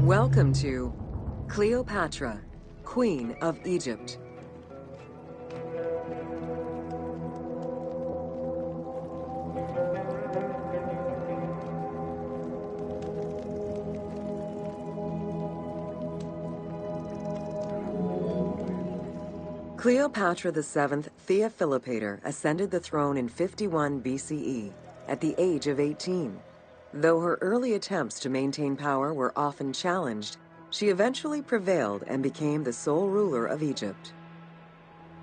Welcome to Cleopatra, Queen of Egypt. Cleopatra VII Theophilopator ascended the throne in 51 BCE at the age of 18. Though her early attempts to maintain power were often challenged, she eventually prevailed and became the sole ruler of Egypt.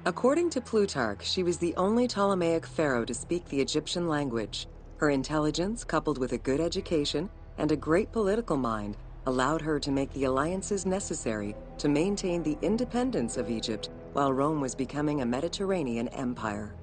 According to Plutarch, she was the only Ptolemaic pharaoh to speak the Egyptian language. Her intelligence, coupled with a good education and a great political mind, allowed her to make the alliances necessary to maintain the independence of Egypt while Rome was becoming a Mediterranean empire.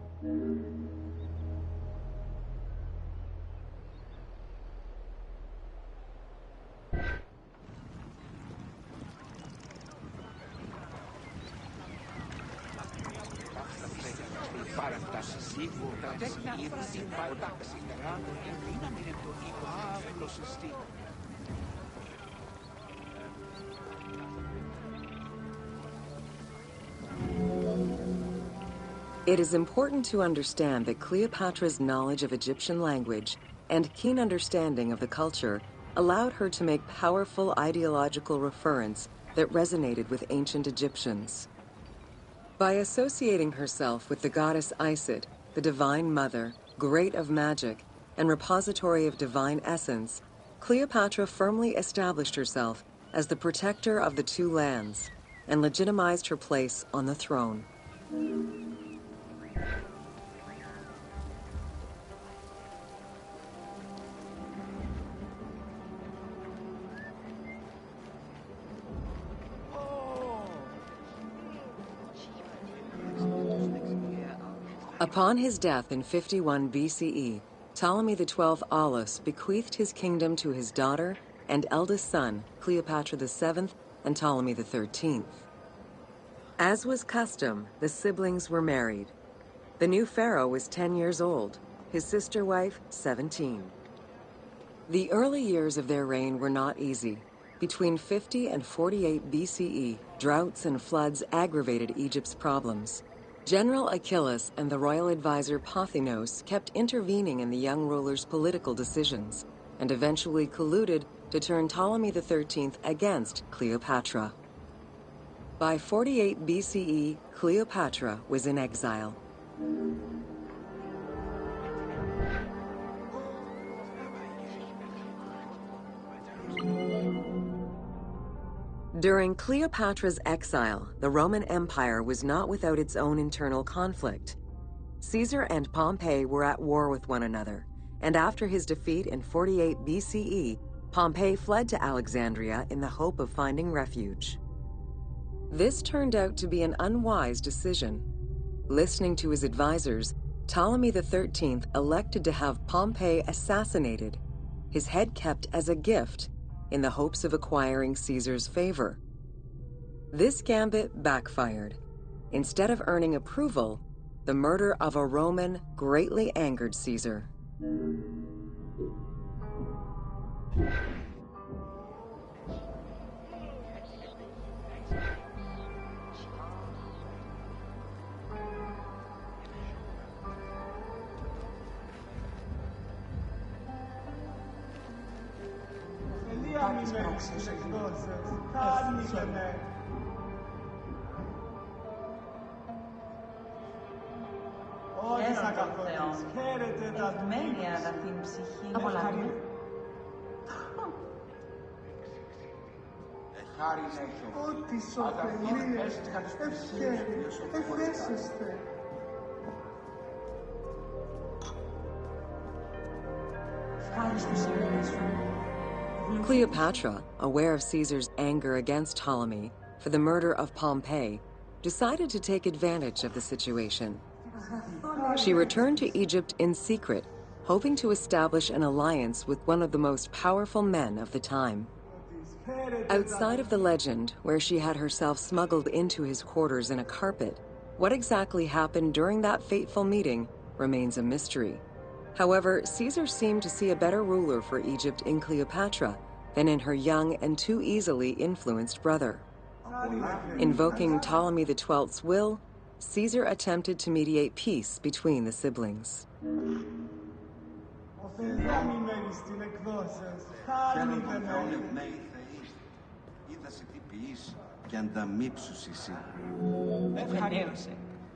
It is important to understand that Cleopatra's knowledge of Egyptian language and keen understanding of the culture allowed her to make powerful ideological reference that resonated with ancient Egyptians. By associating herself with the goddess Isis, the Divine Mother, great of magic, and repository of divine essence, Cleopatra firmly established herself as the protector of the two lands and legitimized her place on the throne. Upon his death in 51 BCE, Ptolemy XII Aulus bequeathed his kingdom to his daughter and eldest son, Cleopatra VII and Ptolemy XIII. As was custom, the siblings were married. The new pharaoh was 10 years old, his sister wife 17. The early years of their reign were not easy. Between 50 and 48 BCE, droughts and floods aggravated Egypt's problems. General Achilles and the royal advisor Pothinos kept intervening in the young ruler's political decisions, and eventually colluded to turn Ptolemy XIII against Cleopatra. By 48 BCE, Cleopatra was in exile. During Cleopatra's exile, the Roman Empire was not without its own internal conflict. Caesar and Pompey were at war with one another, and after his defeat in 48 BCE, Pompey fled to Alexandria in the hope of finding refuge. This turned out to be an unwise decision. Listening to his advisors, Ptolemy XIII elected to have Pompey assassinated, his head kept as a gift, in the hopes of acquiring Caesar's favor. This gambit backfired. Instead of earning approval, the murder of a Roman greatly angered Caesar. Cleopatra, aware of Caesar's anger against Ptolemy for the murder of Pompey, decided to take advantage of the situation. She returned to Egypt in secret, hoping to establish an alliance with one of the most powerful men of the time. Outside of the legend, where she had herself smuggled into his quarters in a carpet, what exactly happened during that fateful meeting remains a mystery. However, Caesar seemed to see a better ruler for Egypt in Cleopatra than in her young and too easily influenced brother. Invoking Ptolemy XII's will, Caesar attempted to mediate peace between the siblings.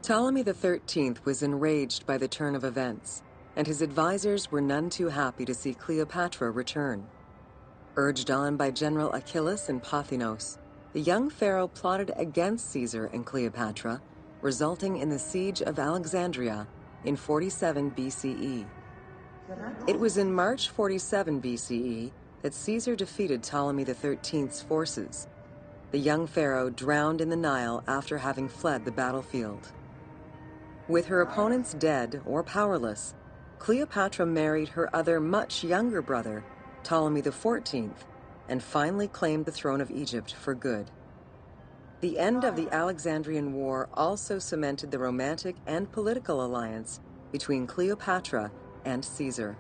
Ptolemy XIII was enraged by the turn of events, and his advisors were none too happy to see Cleopatra return. Urged on by General Achilles and Pothinos, the young pharaoh plotted against Caesar and Cleopatra, resulting in the siege of Alexandria in 47 BCE. It was in March 47 BCE that Caesar defeated Ptolemy XIII's forces. The young pharaoh drowned in the Nile after having fled the battlefield. With her opponents dead or powerless, Cleopatra married her other much younger brother, Ptolemy XIV, and finally claimed the throne of Egypt for good. The end of the Alexandrian War also cemented the romantic and political alliance between Cleopatra and Caesar.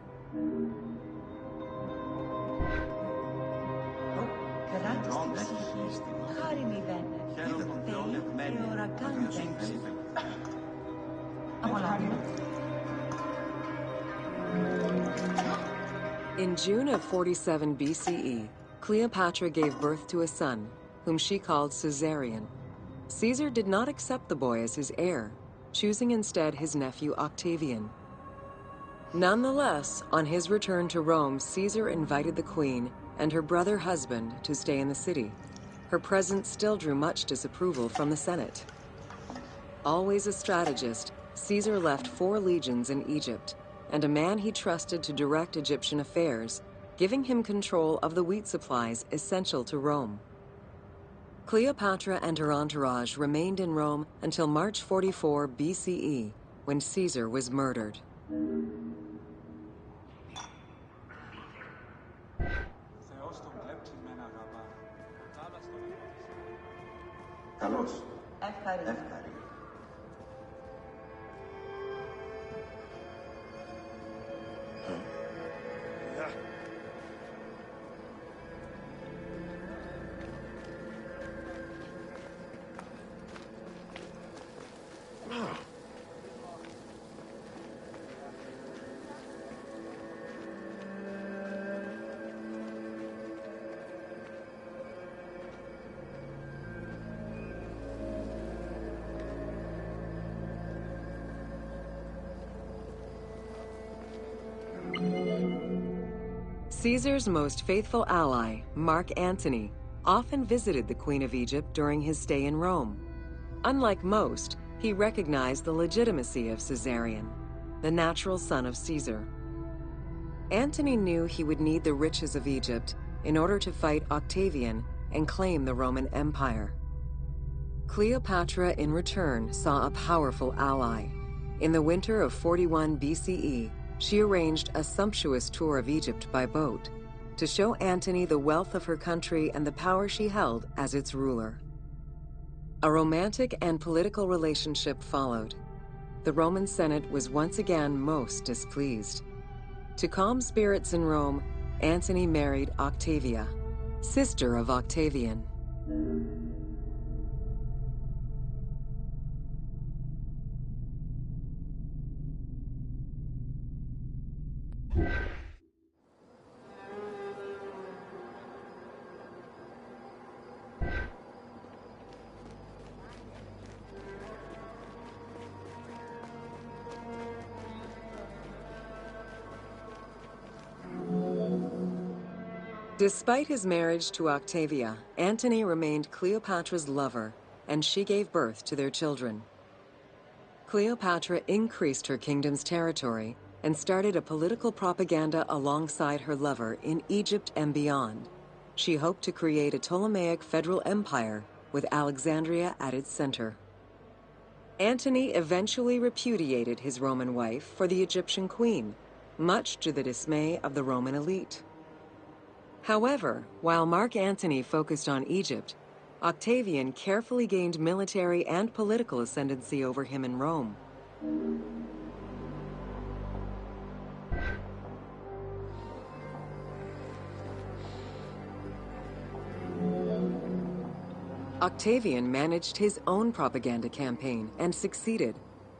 In June of 47 BCE, Cleopatra gave birth to a son, whom she called Caesarion. Caesar did not accept the boy as his heir, choosing instead his nephew Octavian. Nonetheless, on his return to Rome, Caesar invited the queen and her brother husband to stay in the city. Her presence still drew much disapproval from the Senate. Always a strategist, Caesar left 4 legions in Egypt, and a man he trusted to direct Egyptian affairs, giving him control of the wheat supplies essential to Rome. Cleopatra and her entourage remained in Rome until March 44 BCE, when Caesar was murdered. Καλώς. Ευχαριστώ. Caesar's most faithful ally, Mark Antony, often visited the Queen of Egypt during his stay in Rome. Unlike most, he recognized the legitimacy of Caesarion, the natural son of Caesar. Antony knew he would need the riches of Egypt in order to fight Octavian and claim the Roman Empire. Cleopatra, in return, saw a powerful ally. In the winter of 41 BCE, she arranged a sumptuous tour of Egypt by boat to show Antony the wealth of her country and the power she held as its ruler. A romantic and political relationship followed. The Roman Senate was once again most displeased. To calm spirits in Rome, Antony married Octavia, sister of Octavian. Despite his marriage to Octavia, Antony remained Cleopatra's lover, and she gave birth to their children. Cleopatra increased her kingdom's territory and started a political propaganda alongside her lover in Egypt and beyond. She hoped to create a Ptolemaic federal empire with Alexandria at its center. Antony eventually repudiated his Roman wife for the Egyptian queen, much to the dismay of the Roman elite. However, while Mark Antony focused on Egypt, Octavian carefully gained military and political ascendancy over him in Rome. Octavian managed his own propaganda campaign and succeeded.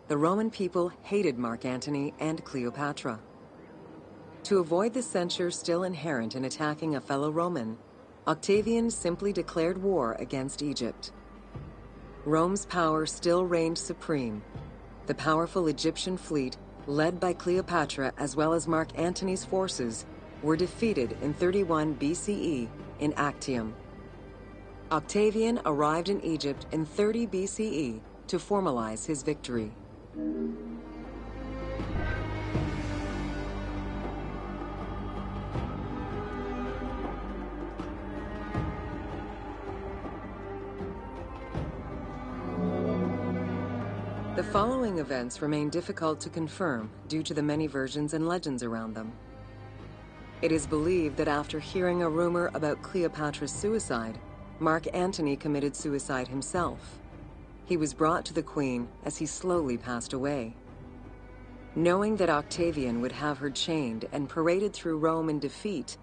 The Roman people hated Mark Antony and Cleopatra. To avoid the censure still inherent in attacking a fellow Roman, Octavian simply declared war against Egypt. Rome's power still reigned supreme. The powerful Egyptian fleet, led by Cleopatra as well as Mark Antony's forces, were defeated in 31 BCE in Actium. Octavian arrived in Egypt in 30 BCE to formalize his victory. The following events remain difficult to confirm due to the many versions and legends around them. It is believed that after hearing a rumor about Cleopatra's suicide, Mark Antony committed suicide himself. He was brought to the queen as he slowly passed away. Knowing that Octavian would have her chained and paraded through Rome in defeat,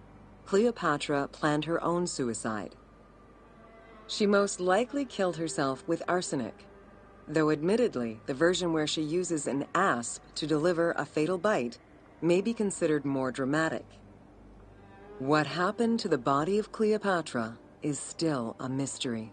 Cleopatra planned her own suicide. She most likely killed herself with arsenic, though admittedly, the version where she uses an asp to deliver a fatal bite may be considered more dramatic. What happened to the body of Cleopatra is still a mystery.